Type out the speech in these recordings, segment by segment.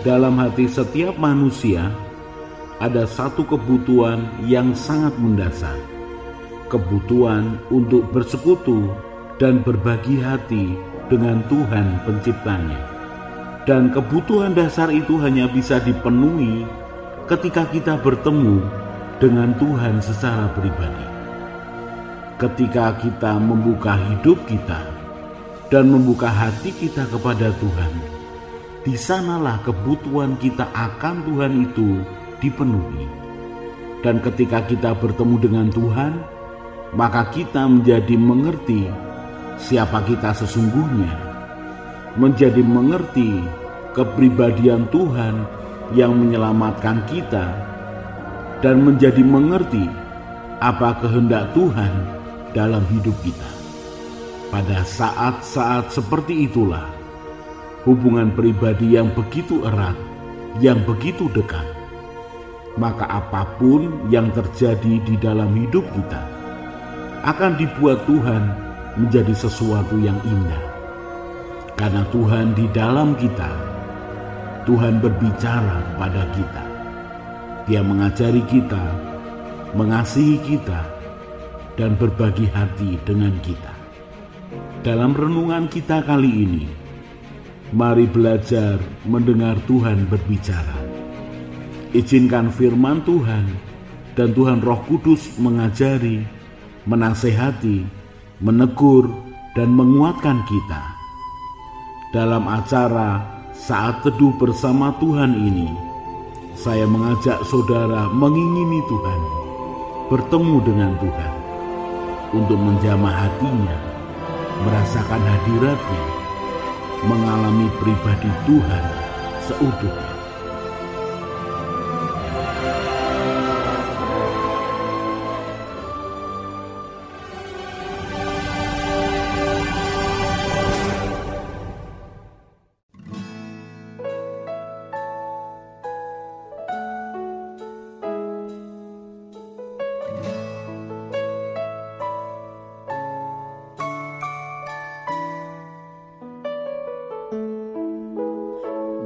dalam hati setiap manusia ada satu kebutuhan yang sangat mendasar. Kebutuhan untuk bersekutu dan berbagi hati dengan Tuhan penciptanya. Dan kebutuhan dasar itu hanya bisa dipenuhi ketika kita bertemu dengan Tuhan secara pribadi. Ketika kita membuka hidup kita dan membuka hati kita kepada Tuhan, di sanalah kebutuhan kita akan Tuhan itu dipenuhi. Dan ketika kita bertemu dengan Tuhan, maka kita menjadi mengerti siapa kita sesungguhnya, menjadi mengerti kepribadian Tuhan yang menyelamatkan kita, dan menjadi mengerti apa kehendak Tuhan dalam hidup kita. Pada saat-saat seperti itulah hubungan pribadi yang begitu erat, yang begitu dekat, maka apapun yang terjadi di dalam hidup kita akan dibuat Tuhan menjadi sesuatu yang indah. Karena Tuhan di dalam kita, Tuhan berbicara kepada kita. Dia mengajari kita, mengasihi kita, dan berbagi hati dengan kita. Dalam renungan kita kali ini, mari belajar mendengar Tuhan berbicara. Izinkan firman Tuhan dan Tuhan Roh Kudus mengajari, menasehati, menegur, dan menguatkan kita. Dalam acara Saat Teduh Bersama Tuhan ini, saya mengajak saudara mengingini Tuhan, bertemu dengan Tuhan, untuk menjamah hatinya, merasakan hadiratnya, mengalami pribadi Tuhan seutuhnya.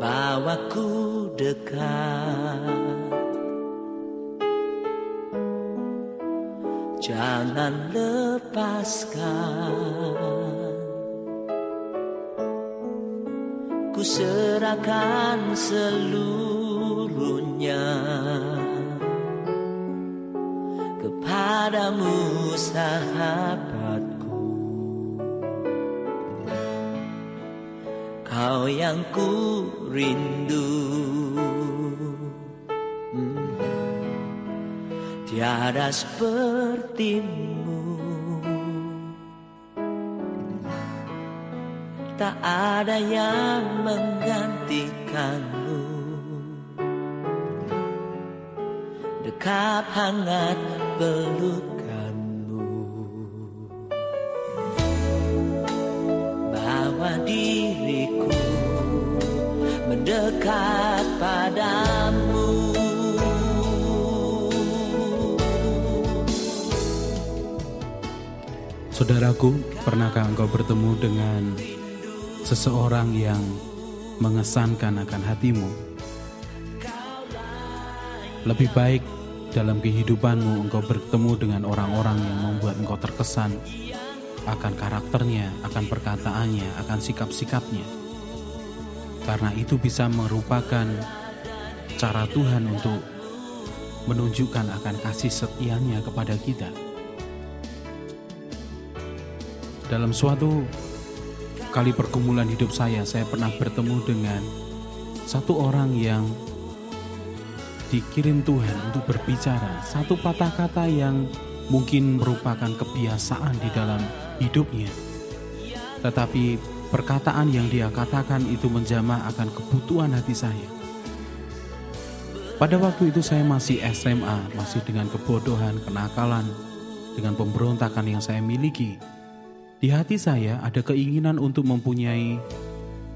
Bawaku dekat, jangan lepaskan. Ku serahkan seluruhnya kepadamu, sahabatku. Kau yang ku rindu, tiada sepertimu. Tak ada yang menggantikanmu. Dekap hangat pelukanmu, bawa diriku mendekat padamu. Saudaraku, pernahkah engkau bertemu dengan seseorang yang mengesankan akan hatimu? Lebih baik dalam kehidupanmu engkau bertemu dengan orang-orang yang membuat engkau terkesan akan karakternya, akan perkataannya, akan sikap-sikapnya. Karena itu bisa merupakan cara Tuhan untuk menunjukkan akan kasih setianya kepada kita. Dalam suatu kali pergumulan hidup saya pernah bertemu dengan satu orang yang dikirim Tuhan untuk berbicara satu patah kata yang mungkin merupakan kebiasaan di dalam hidupnya. Tetapi perkataan yang dia katakan itu menjamah akan kebutuhan hati saya. Pada waktu itu saya masih SMA, masih dengan kebodohan, kenakalan, dengan pemberontakan yang saya miliki. Di hati saya ada keinginan untuk mempunyai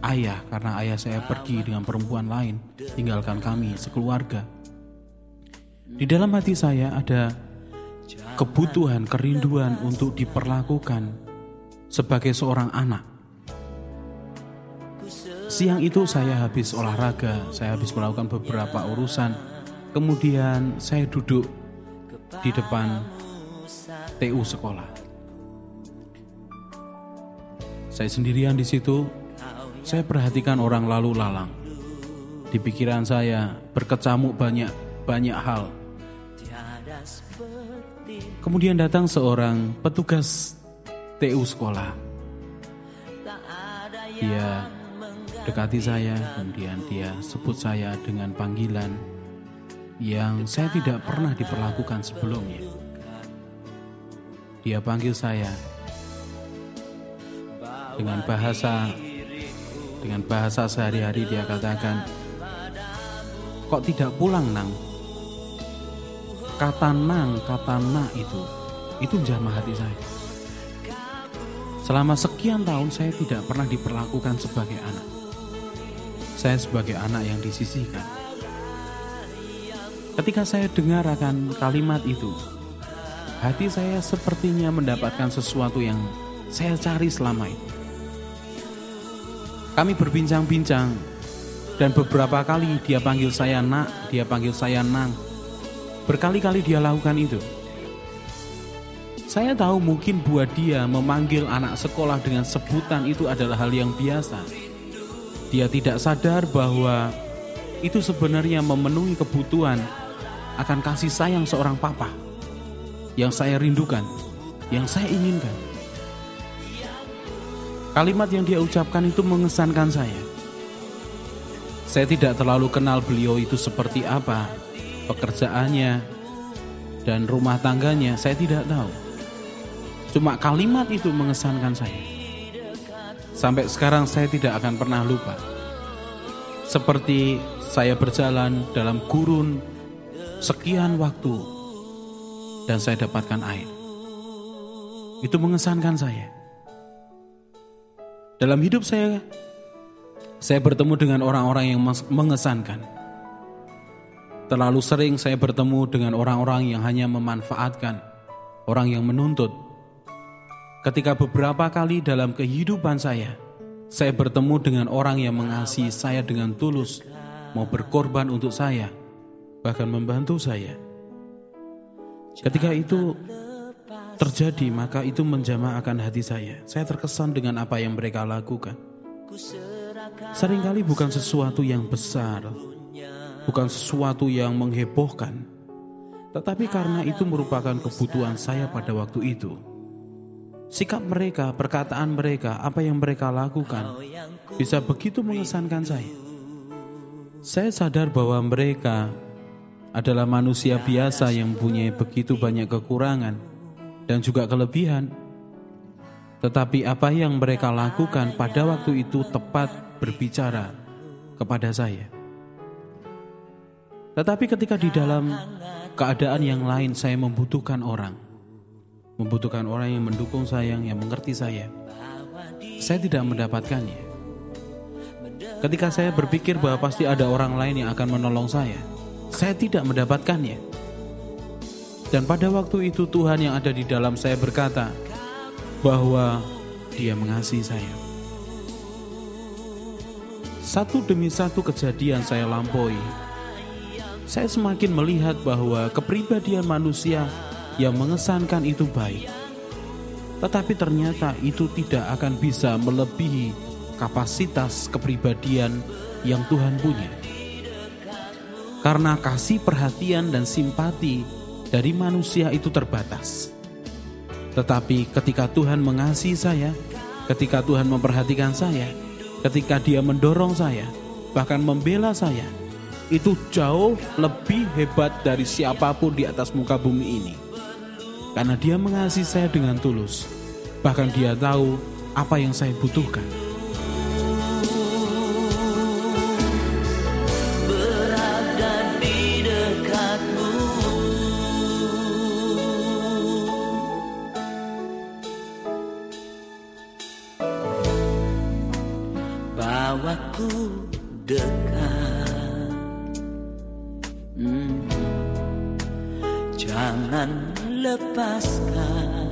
ayah, karena ayah saya pergi dengan perempuan lain, tinggalkan kami sekeluarga. Di dalam hati saya ada kebutuhan, kerinduan untuk diperlakukan sebagai seorang anak. Siang itu saya habis olahraga, saya habis melakukan beberapa urusan. Kemudian saya duduk di depan TU sekolah. Saya sendirian di situ. Saya perhatikan orang lalu lalang. Di pikiran saya berkecamuk banyak hal. Kemudian datang seorang petugas TU sekolah. Dia dekati saya, kemudian dia sebut saya dengan panggilan yang saya tidak pernah diperlakukan sebelumnya. Dia panggil saya dengan bahasa sehari-hari. Dia katakan, "Kok tidak pulang, Nang?" Kata Nang, kata Na itu menjamah hati saya. Selama sekian tahun saya tidak pernah diperlakukan sebagai anak. Saya sebagai anak yang disisihkan. Ketika saya dengar akan kalimat itu, hati saya sepertinya mendapatkan sesuatu yang saya cari selama itu. Kami berbincang-bincang, dan beberapa kali dia panggil saya Nak, dia panggil saya Nang. Berkali-kali dia lakukan itu. Saya tahu mungkin buat dia memanggil anak sekolah dengan sebutan itu adalah hal yang biasa. Dia tidak sadar bahwa itu sebenarnya memenuhi kebutuhan akan kasih sayang seorang papa yang saya rindukan, yang saya inginkan. Kalimat yang dia ucapkan itu mengesankan saya. Saya tidak terlalu kenal beliau itu seperti apa, pekerjaannya dan rumah tangganya saya tidak tahu. Cuma kalimat itu mengesankan saya. Sampai sekarang saya tidak akan pernah lupa. Seperti saya berjalan dalam gurun sekian waktu dan saya dapatkan air. Itu mengesankan saya. Dalam hidup saya bertemu dengan orang-orang yang mengesankan. Terlalu sering saya bertemu dengan orang-orang yang hanya memanfaatkan, orang yang menuntut. Ketika beberapa kali dalam kehidupan saya bertemu dengan orang yang mengasihi saya dengan tulus, mau berkorban untuk saya, bahkan membantu saya. Ketika itu terjadi, maka itu menjamah akan hati saya. Saya terkesan dengan apa yang mereka lakukan. Seringkali bukan sesuatu yang besar, bukan sesuatu yang menghebohkan, tetapi karena itu merupakan kebutuhan saya pada waktu itu. Sikap mereka, perkataan mereka, apa yang mereka lakukan bisa begitu mengesankan saya. Saya sadar bahwa mereka adalah manusia biasa yang mempunyai begitu banyak kekurangan dan juga kelebihan. Tetapi apa yang mereka lakukan pada waktu itu tepat berbicara kepada saya. Tetapi ketika di dalam keadaan yang lain saya membutuhkan orang yang mendukung saya, yang mengerti saya tidak mendapatkannya. Ketika saya berpikir bahwa pasti ada orang lain yang akan menolong saya tidak mendapatkannya. Dan pada waktu itu Tuhan yang ada di dalam saya berkata bahwa Dia mengasihi saya. Satu demi satu kejadian saya lampaui, saya semakin melihat bahwa kepribadian manusia yang mengesankan itu baik, tetapi ternyata itu tidak akan bisa melebihi kapasitas kepribadian yang Tuhan punya. Karena kasih, perhatian, dan simpati dari manusia itu terbatas. Tetapi ketika Tuhan mengasihi saya, ketika Tuhan memperhatikan saya, ketika Dia mendorong saya, bahkan membela saya, itu jauh lebih hebat dari siapapun di atas muka bumi ini. Karena Dia mengasihi saya dengan tulus. Bahkan Dia tahu apa yang saya butuhkan. Berada di dekatmu, bawaku dekat. Jangan lepaskan,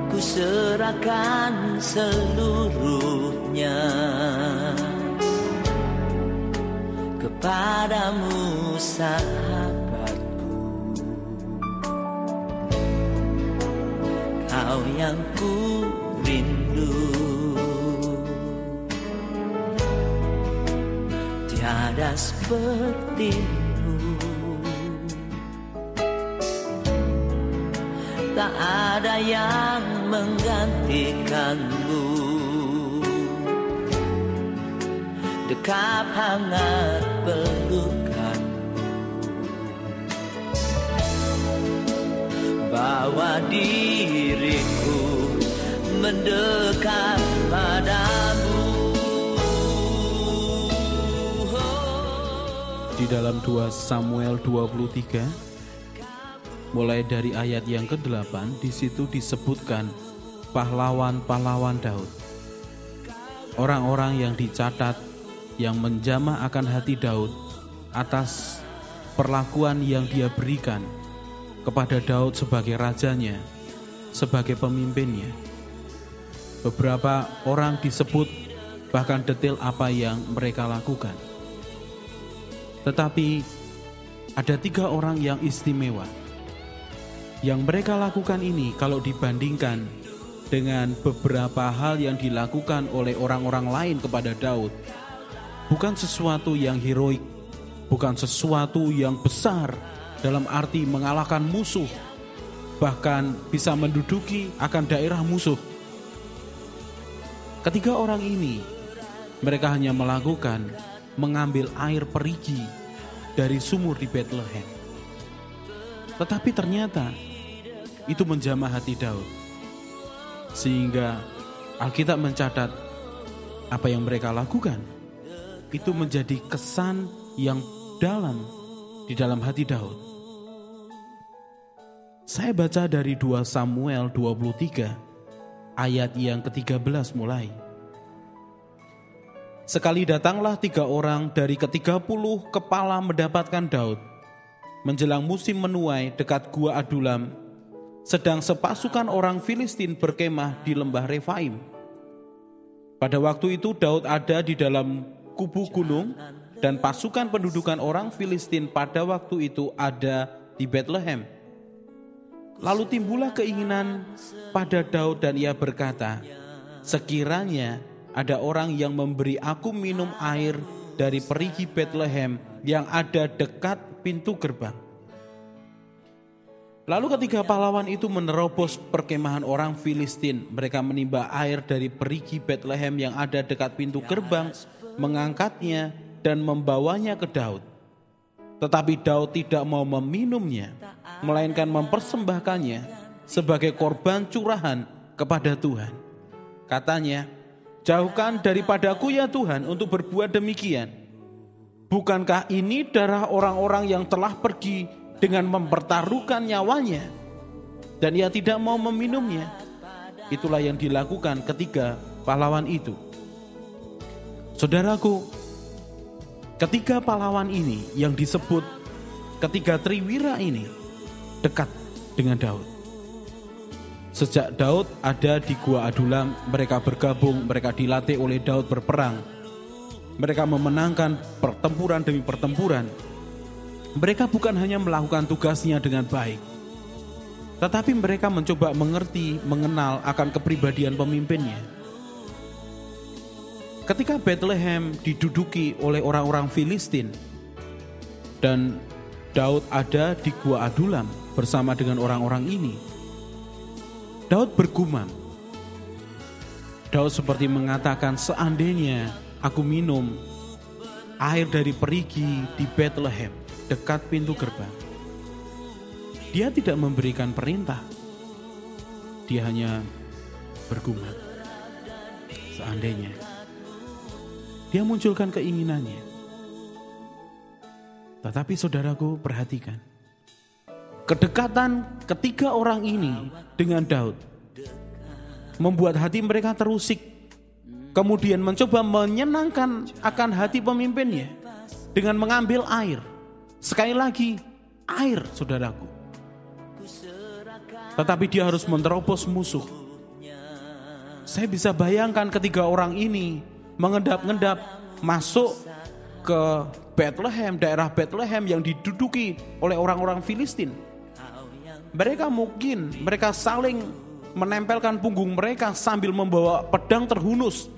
ku serahkan seluruhnya kepadamu sahabatku. Kau yang ku rindu, tiada sepertimu. Tak ada yang menggantikanmu. Dekap hangat pelukanmu, bawa diriku mendekat padamu. Di dalam 2 Samuel 23, mulai dari ayat yang ke-8, di situ disebutkan pahlawan-pahlawan Daud. Orang-orang yang dicatat yang menjamah akan hati Daud atas perlakuan yang dia berikan kepada Daud sebagai rajanya, sebagai pemimpinnya. Beberapa orang disebut bahkan detail apa yang mereka lakukan. Tetapi ada 3 orang yang istimewa. Yang mereka lakukan ini kalau dibandingkan dengan beberapa hal yang dilakukan oleh orang-orang lain kepada Daud, bukan sesuatu yang heroik, bukan sesuatu yang besar dalam arti mengalahkan musuh, bahkan bisa menduduki akan daerah musuh. Ketiga orang ini, mereka hanya melakukan mengambil air perigi dari sumur di Bethlehem. Tetapi ternyata itu menjamah hati Daud, sehingga Alkitab mencatat apa yang mereka lakukan itu menjadi kesan yang dalam di dalam hati Daud. Saya baca dari 2 Samuel 23 ayat yang ke-13 mulai. Sekali datanglah 3 orang dari ke-30 kepala mendapatkan Daud menjelang musim menuai dekat gua Adulam, sedang sepasukan orang Filistin berkemah di lembah Refaim. Pada waktu itu Daud ada di dalam kubu gunung, dan pasukan pendudukan orang Filistin pada waktu itu ada di Bethlehem. Lalu timbullah keinginan pada Daud dan ia berkata, sekiranya ada orang yang memberi aku minum air dari perigi Bethlehem yang ada dekat pintu gerbang. Lalu ketika pahlawan itu menerobos perkemahan orang Filistin, mereka menimba air dari perigi Bethlehem yang ada dekat pintu gerbang, mengangkatnya dan membawanya ke Daud. Tetapi Daud tidak mau meminumnya, melainkan mempersembahkannya sebagai korban curahan kepada Tuhan. Katanya, jauhkan daripadaku ya Tuhan untuk berbuat demikian. Bukankah ini darah orang-orang yang telah pergi dengan mempertaruhkan nyawanya? Dan ia tidak mau meminumnya. Itulah yang dilakukan ketiga pahlawan itu. Saudaraku, ketiga pahlawan ini yang disebut ketiga triwira ini dekat dengan Daud. Sejak Daud ada di gua Adulam, mereka bergabung, mereka dilatih oleh Daud berperang. Mereka memenangkan pertempuran demi pertempuran. Mereka bukan hanya melakukan tugasnya dengan baik, tetapi mereka mencoba mengerti, mengenal akan kepribadian pemimpinnya. Ketika Bethlehem diduduki oleh orang-orang Filistin dan Daud ada di gua Adulam bersama dengan orang-orang ini, Daud bergumam. Daud seperti mengatakan, seandainya aku minum air dari perigi di Bethlehem dekat pintu gerbang. Dia tidak memberikan perintah, dia hanya bergumam. Seandainya. Dia munculkan keinginannya. Tetapi saudaraku, perhatikan. Kedekatan ketiga orang ini dengan Daud membuat hati mereka terusik. Kemudian mencoba menyenangkan akan hati pemimpinnya dengan mengambil air. Sekali lagi, air, saudaraku. Tetapi dia harus menerobos musuh. Saya bisa bayangkan ketiga orang ini mengendap-endap masuk ke Bethlehem, daerah Bethlehem yang diduduki oleh orang-orang Filistin. Mereka saling menempelkan punggung mereka sambil membawa pedang terhunus,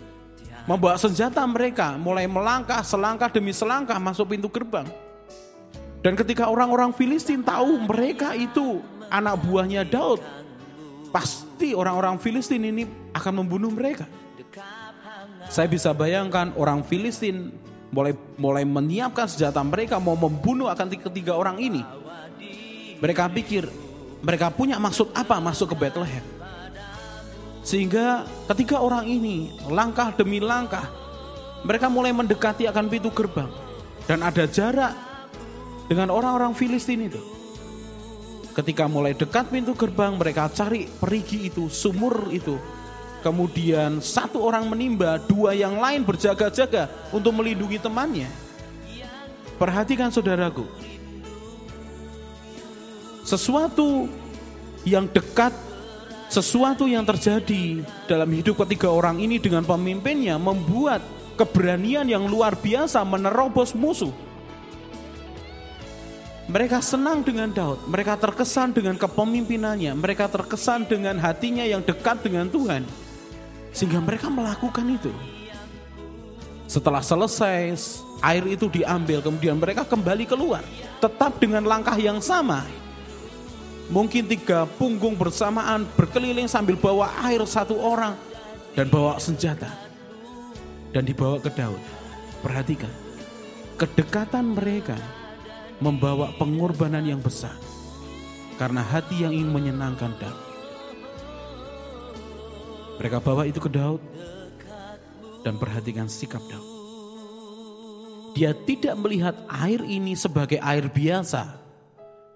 membawa senjata mereka, mulai melangkah selangkah demi selangkah masuk pintu gerbang. Dan ketika orang-orang Filistin tahu mereka itu anak buahnya Daud, pasti orang-orang Filistin ini akan membunuh mereka. Saya bisa bayangkan orang Filistin mulai menyiapkan senjata mereka mau membunuh akan ketiga orang ini. Mereka pikir mereka punya maksud apa masuk ke Bethlehem. Sehingga ketiga orang ini langkah demi langkah mereka mulai mendekati akan pintu gerbang. Dan ada jarak dengan orang-orang Filistin itu. Ketika mulai dekat pintu gerbang, mereka cari perigi itu, sumur itu. Kemudian satu orang menimba, dua yang lain berjaga-jaga untuk melindungi temannya. Perhatikan saudaraku, sesuatu yang dekat, sesuatu yang terjadi dalam hidup ketiga orang ini dengan pemimpinnya membuat keberanian yang luar biasa menerobos musuh. Mereka senang dengan Daud, mereka terkesan dengan kepemimpinannya, mereka terkesan dengan hatinya yang dekat dengan Tuhan. Sehingga mereka melakukan itu. Setelah selesai, air itu diambil, kemudian mereka kembali keluar. Tetap dengan langkah yang sama. Mungkin 3 punggung bersamaan berkeliling sambil bawa air satu orang. Dan bawa senjata. Dan dibawa ke Daud. Perhatikan, kedekatan mereka membawa pengorbanan yang besar. Karena hati yang ingin menyenangkan Daud. Mereka bawa itu ke Daud. Dan perhatikan sikap Daud. Dia tidak melihat air ini sebagai air biasa.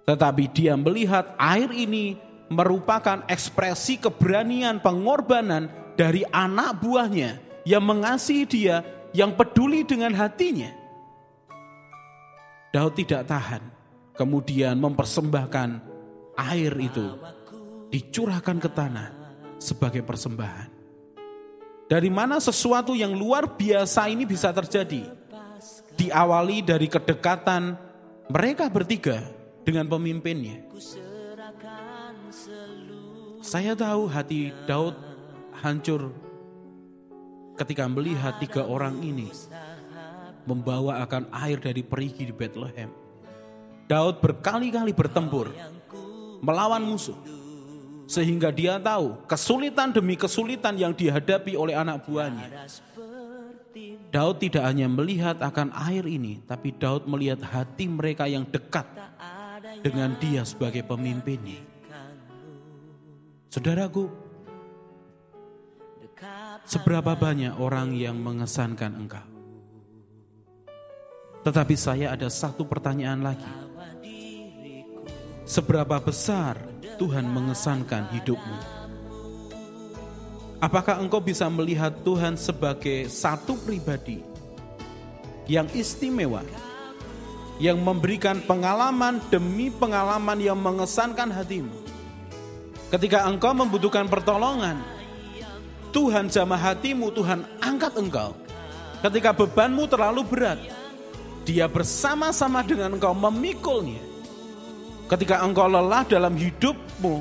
Tetapi dia melihat air ini merupakan ekspresi keberanian pengorbanan dari anak buahnya. Yang mengasihi dia, yang peduli dengan hatinya. Daud tidak tahan. Kemudian mempersembahkan air itu. Dicurahkan ke tanah sebagai persembahan. Dari mana sesuatu yang luar biasa ini bisa terjadi? Diawali dari kedekatan mereka bertiga dengan pemimpinnya. Saya tahu hati Daud hancur ketika melihat 3 orang ini membawa akan air dari perigi di Bethlehem. Daud berkali-kali bertempur melawan musuh. Sehingga dia tahu kesulitan demi kesulitan yang dihadapi oleh anak buahnya. Daud tidak hanya melihat akan air ini, tapi Daud melihat hati mereka yang dekat dengan dia sebagai pemimpinnya. Saudaraku, seberapa banyak orang yang mengesankan engkau? Tetapi saya ada satu pertanyaan lagi. Seberapa besar Tuhan mengesankan hidupmu? Apakah engkau bisa melihat Tuhan sebagai satu pribadi yang istimewa, yang memberikan pengalaman demi pengalaman yang mengesankan hatimu? Ketika engkau membutuhkan pertolongan, Tuhan jamah hatimu, Tuhan angkat engkau. Ketika bebanmu terlalu berat, Dia bersama-sama dengan engkau memikulnya. Ketika engkau lelah dalam hidupmu,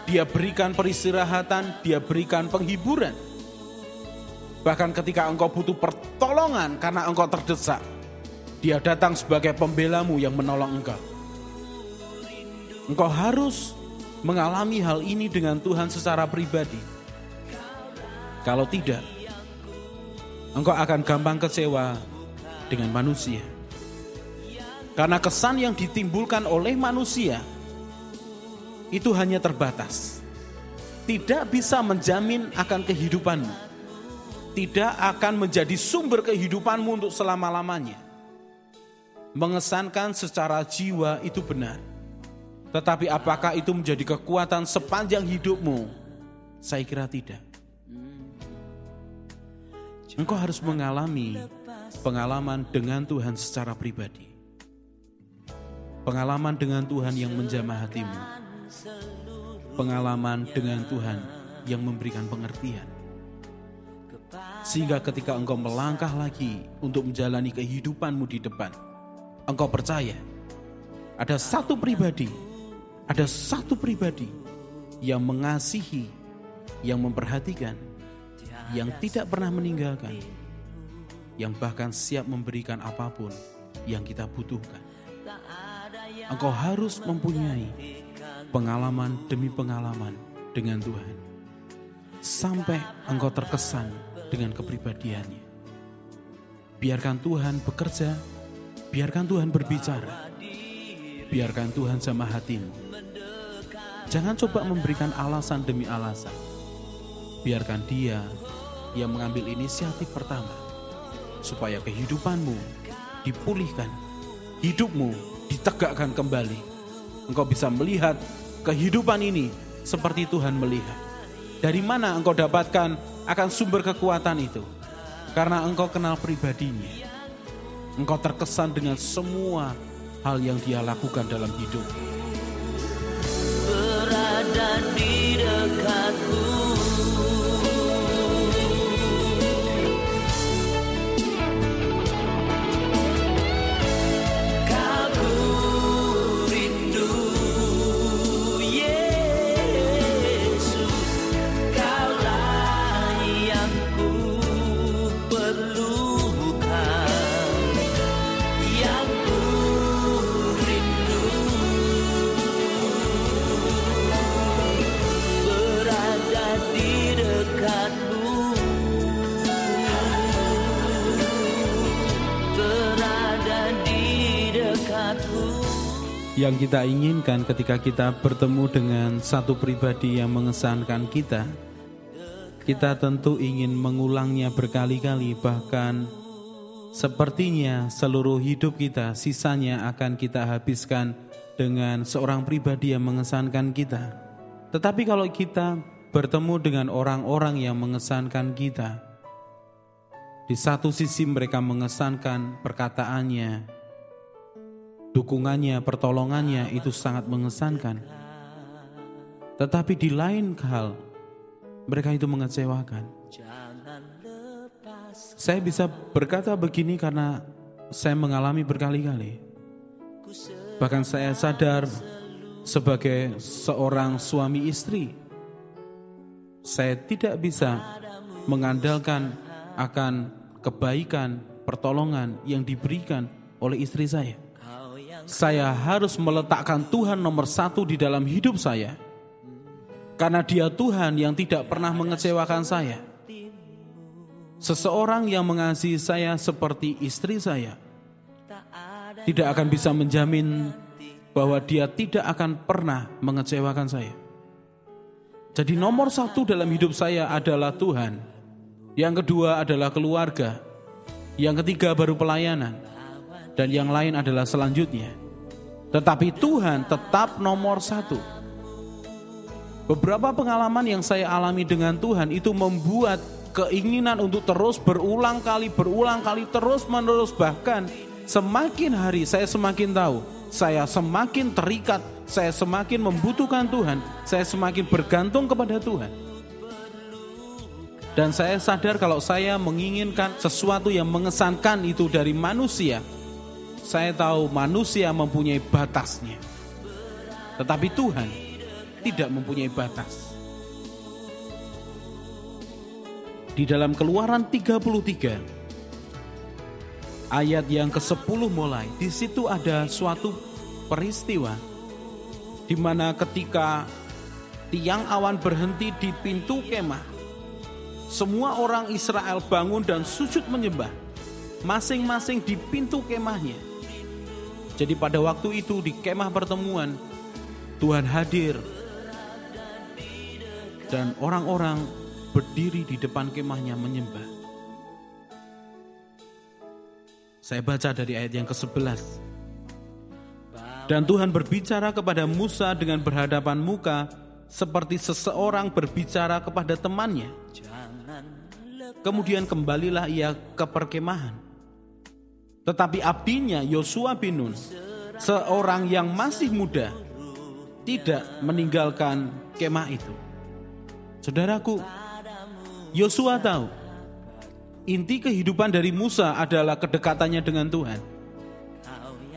Dia berikan peristirahatan, Dia berikan penghiburan. Bahkan ketika engkau butuh pertolongan karena engkau terdesak, Dia datang sebagai pembelamu yang menolong engkau. Engkau harus mengalami hal ini dengan Tuhan secara pribadi. Kalau tidak, engkau akan gampang kecewa dengan manusia. Karena kesan yang ditimbulkan oleh manusia itu hanya terbatas. Tidak bisa menjamin akan kehidupanmu. Tidak akan menjadi sumber kehidupanmu untuk selama-lamanya. Mengesankan secara jiwa itu benar. Tetapi apakah itu menjadi kekuatan sepanjang hidupmu? Saya kira tidak. Engkau harus mengalami pengalaman dengan Tuhan secara pribadi. Pengalaman dengan Tuhan yang menjamah hatimu. Pengalaman dengan Tuhan yang memberikan pengertian. Sehingga ketika engkau melangkah lagi untuk menjalani kehidupanmu di depan, engkau percaya ada satu pribadi yang mengasihi, yang memperhatikan, yang tidak pernah meninggalkan, yang bahkan siap memberikan apapun yang kita butuhkan. Engkau harus mempunyai pengalaman demi pengalaman dengan Tuhan sampai engkau terkesan dengan kepribadiannya. Biarkan Tuhan bekerja, biarkan Tuhan berbicara, biarkan Tuhan jamah hatimu. Jangan coba memberikan alasan demi alasan. Biarkan Dia yang mengambil inisiatif pertama, supaya kehidupanmu dipulihkan, hidupmu ditegakkan kembali. Engkau bisa melihat kehidupan ini seperti Tuhan melihat. Dari mana engkau dapatkan akan sumber kekuatan itu? Karena engkau kenal pribadinya. Engkau terkesan dengan semua hal yang Dia lakukan dalam hidup. Berada di dekatku, Yang kita inginkan ketika kita bertemu dengan satu pribadi yang mengesankan kita, kita tentu ingin mengulangnya berkali-kali, bahkan sepertinya seluruh hidup kita sisanya akan kita habiskan dengan seorang pribadi yang mengesankan kita. Tetapi kalau kita bertemu dengan orang-orang yang mengesankan kita, di satu sisi mereka mengesankan perkataannya, dukungannya, pertolongannya itu sangat mengesankan. Tetapi di lain hal, mereka itu mengecewakan. Saya bisa berkata begini karena saya mengalami berkali-kali. Bahkan saya sadar sebagai seorang suami istri, saya tidak bisa mengandalkan akan kebaikan, pertolongan yang diberikan oleh istri saya. Saya harus meletakkan Tuhan nomor satu di dalam hidup saya, karena Dia Tuhan yang tidak pernah mengecewakan saya. Seseorang yang mengasihi saya seperti istri saya tidak akan bisa menjamin bahwa dia tidak akan pernah mengecewakan saya. Jadi nomor satu dalam hidup saya adalah Tuhan. Yang kedua adalah keluarga. Yang ketiga baru pelayanan. Dan yang lain adalah selanjutnya. Tetapi Tuhan tetap nomor satu. Beberapa pengalaman yang saya alami dengan Tuhan itu membuat keinginan untuk terus berulang kali terus menerus. Bahkan semakin hari saya semakin tahu, saya semakin terikat, saya semakin membutuhkan Tuhan, saya semakin bergantung kepada Tuhan. Dan saya sadar kalau saya menginginkan sesuatu yang mengesankan itu dari manusia, saya tahu manusia mempunyai batasnya. Tetapi Tuhan tidak mempunyai batas. Di dalam Keluaran 33 ayat yang ke-10 mulai, di situ ada suatu peristiwa di mana ketika tiang awan berhenti di pintu kemah, semua orang Israel bangun dan sujud menyembah, masing-masing di pintu kemahnya. Jadi pada waktu itu di kemah pertemuan, Tuhan hadir dan orang-orang berdiri di depan kemahnya menyembah. Saya baca dari ayat yang ke-11. Dan Tuhan berbicara kepada Musa dengan berhadapan muka, seperti seseorang berbicara kepada temannya. Kemudian kembalilah ia ke perkemahan. Tetapi abdinya Yosua bin Nun, seorang yang masih muda, tidak meninggalkan kemah itu. Saudaraku, Yosua tahu Inti kehidupan dari Musa adalah kedekatannya dengan Tuhan.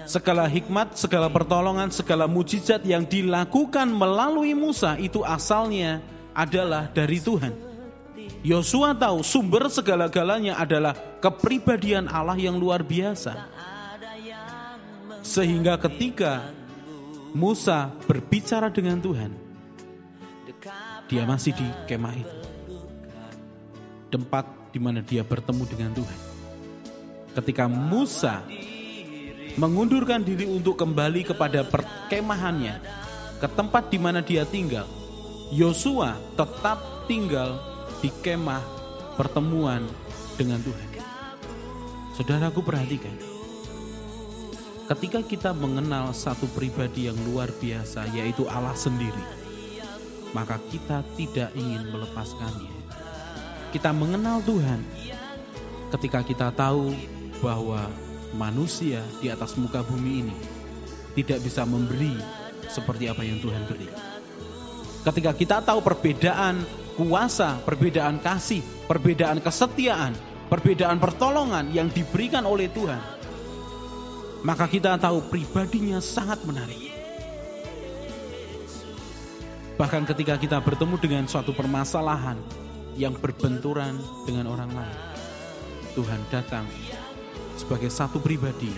Segala hikmat, segala pertolongan, segala mujizat yang dilakukan melalui Musa itu asalnya adalah dari Tuhan. Yosua tahu sumber segala-galanya adalah kepribadian Allah yang luar biasa. Sehingga ketika Musa berbicara dengan Tuhan, dia masih di kemah itu, tempat di mana dia bertemu dengan Tuhan. Ketika Musa mengundurkan diri untuk kembali kepada perkemahannya, ke tempat di mana dia tinggal, Yosua tetap tinggal di kemah pertemuan dengan Tuhan. Saudaraku, perhatikan, ketika kita mengenal satu pribadi yang luar biasa, yaitu Allah sendiri, maka kita tidak ingin melepaskannya. Kita mengenal Tuhan ketika kita tahu bahwa manusia di atas muka bumi ini tidak bisa memberi seperti apa yang Tuhan beri. Ketika kita tahu perbedaan kuasa, perbedaan kasih, perbedaan kesetiaan, perbedaan pertolongan yang diberikan oleh Tuhan, maka kita tahu pribadinya sangat menarik. Bahkan ketika kita bertemu dengan suatu permasalahan yang berbenturan dengan orang lain, Tuhan datang sebagai satu pribadi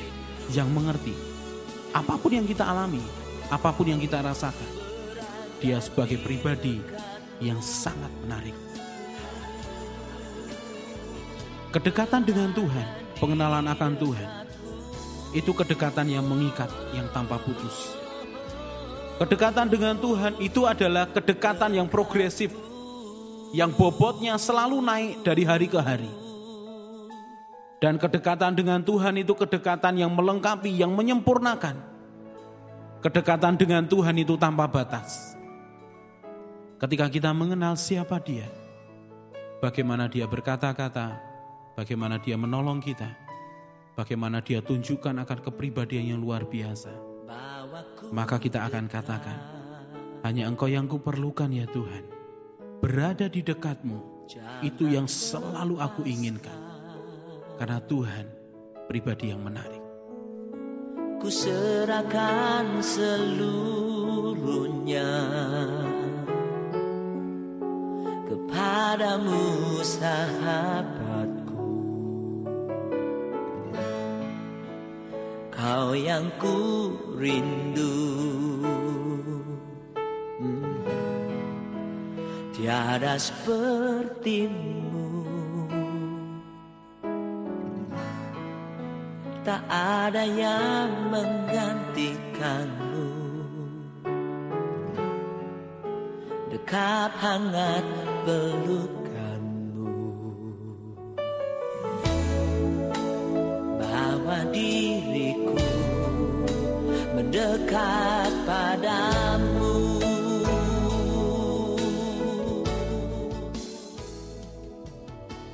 yang mengerti apapun yang kita alami, apapun yang kita rasakan. Dia sebagai pribadi yang sangat menarik. Kedekatan dengan Tuhan, pengenalan akan Tuhan, itu kedekatan yang mengikat, yang tanpa putus. Kedekatan dengan Tuhan itu adalah kedekatan yang progresif, yang bobotnya selalu naik dari hari ke hari. Dan kedekatan dengan Tuhan itu kedekatan yang melengkapi, yang menyempurnakan. Kedekatan dengan Tuhan itu tanpa batas. Ketika kita mengenal siapa Dia, bagaimana Dia berkata-kata, bagaimana Dia menolong kita, bagaimana Dia tunjukkan akan kepribadian yang luar biasa, maka kita akan katakan, hanya Engkau yang kuperlukan ya Tuhan. Berada di dekatmu, itu yang selalu aku inginkan. Karena Tuhan pribadi yang menarik. Ku serahkan seluruhnya kepadamu sahabatku, Kau yang ku rindu. Tiada sepertimu, tak ada yang menggantikanmu. Dekat hangat pelukanmu, bawa diriku mendekat padamu.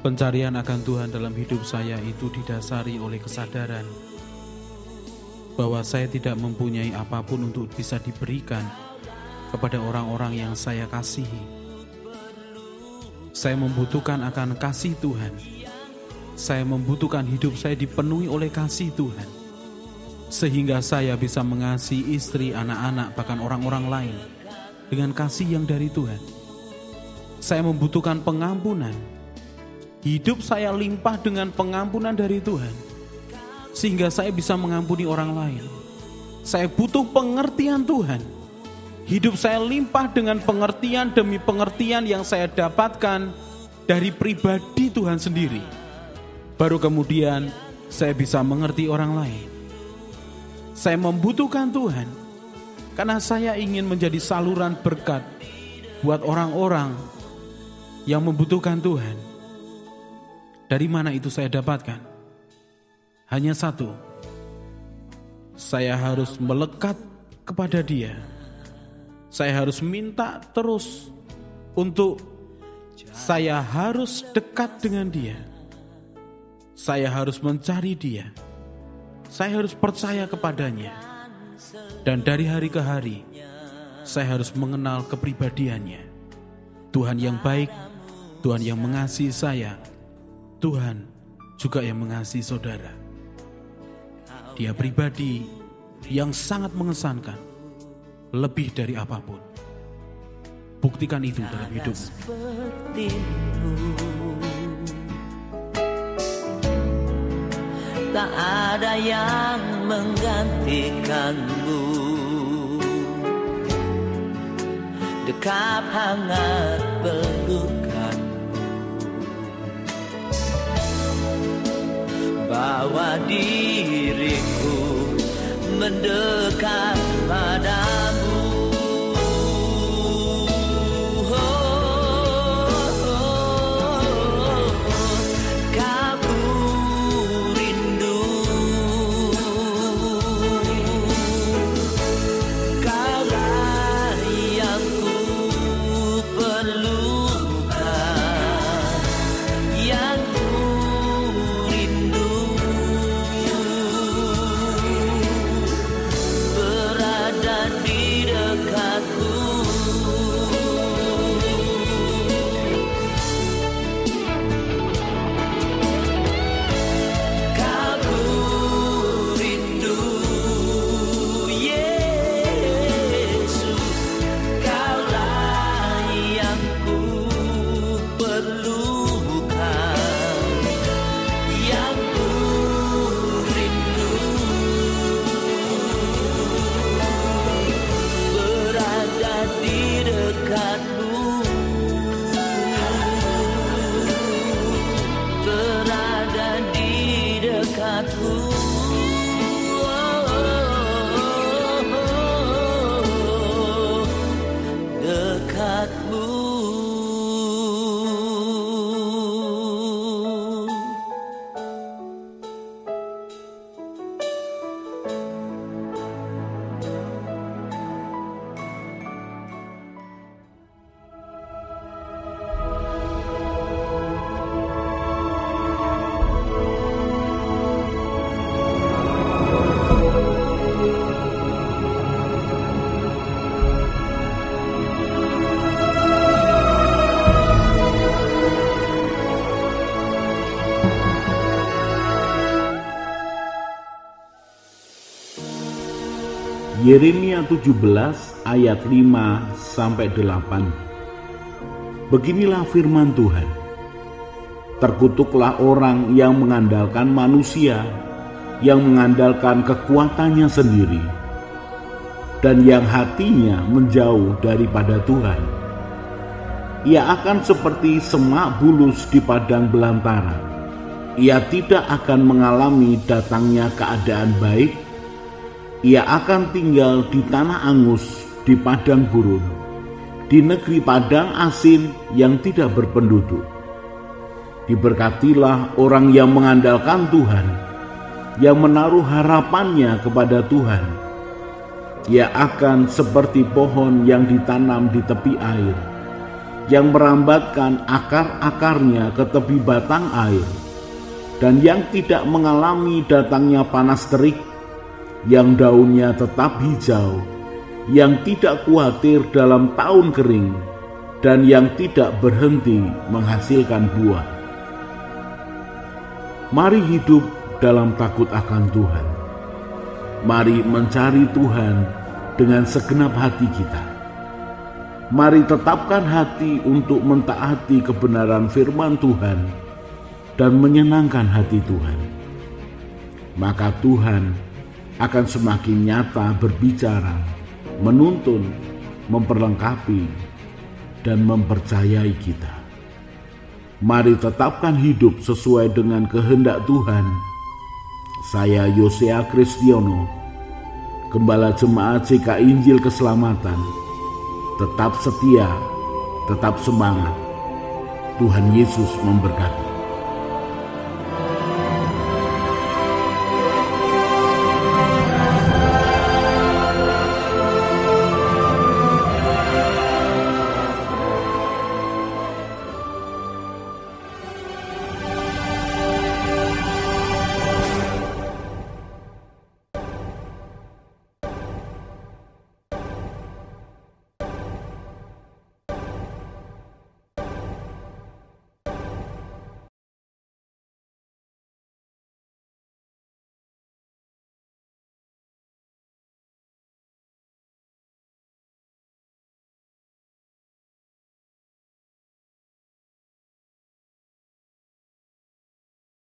Pencarian akan Tuhan dalam hidup saya itu didasari oleh kesadaran bahwa saya tidak mempunyai apapun untuk bisa diberikan kepada orang-orang yang saya kasihi. Saya membutuhkan akan kasih Tuhan. Saya membutuhkan hidup saya dipenuhi oleh kasih Tuhan, sehingga saya bisa mengasihi istri, anak-anak, bahkan orang-orang lain dengan kasih yang dari Tuhan. Saya membutuhkan pengampunan. Hidup saya limpah dengan pengampunan dari Tuhan, sehingga saya bisa mengampuni orang lain. Saya butuh pengertian Tuhan. Hidup saya limpah dengan pengertian demi pengertian yang saya dapatkan dari pribadi Tuhan sendiri. Baru kemudian saya bisa mengerti orang lain. Saya membutuhkan Tuhan karena saya ingin menjadi saluran berkat buat orang-orang yang membutuhkan Tuhan. Dari mana itu saya dapatkan? Hanya satu. Saya harus melekat kepada Dia. Saya harus minta terus untuk saya harus dekat dengan Dia. Saya harus mencari Dia. Saya harus percaya kepadanya. Dan dari hari ke hari, saya harus mengenal kepribadiannya. Tuhan yang baik, Tuhan yang mengasihi saya, Tuhan juga yang mengasihi saudara. Dia pribadi yang sangat mengesankan, lebih dari apapun. Buktikan itu dalam hidupmu. Sepertimu, tak ada yang menggantikanmu. Dekap hangat pelukanmu, bawa diriku mendekat padamu. Yeremia 17 ayat 5-8. Beginilah firman Tuhan. Terkutuklah orang yang mengandalkan manusia, yang mengandalkan kekuatannya sendiri, dan yang hatinya menjauh daripada Tuhan. Ia akan seperti semak bulus di padang belantara. Ia tidak akan mengalami datangnya keadaan baik. Ia akan tinggal di tanah angus, di padang gurun, di negeri padang asin yang tidak berpenduduk. Diberkatilah orang yang mengandalkan Tuhan, yang menaruh harapannya kepada Tuhan. Ia akan seperti pohon yang ditanam di tepi air, yang merambatkan akar-akarnya ke tepi batang air, dan yang tidak mengalami datangnya panas terik, yang daunnya tetap hijau, yang tidak khawatir dalam tahun kering, dan yang tidak berhenti menghasilkan buah. Mari hidup dalam takut akan Tuhan. Mari mencari Tuhan dengan segenap hati kita. Mari tetapkan hati untuk mentaati kebenaran firman Tuhan dan menyenangkan hati Tuhan. Maka Tuhan akan semakin nyata berbicara, menuntun, memperlengkapi, dan mempercayai kita. Mari tetapkan hidup sesuai dengan kehendak Tuhan. Saya Yosea Kristiono, Gembala Jemaat CK Injil Keselamatan. Tetap setia, tetap semangat. Tuhan Yesus memberkati.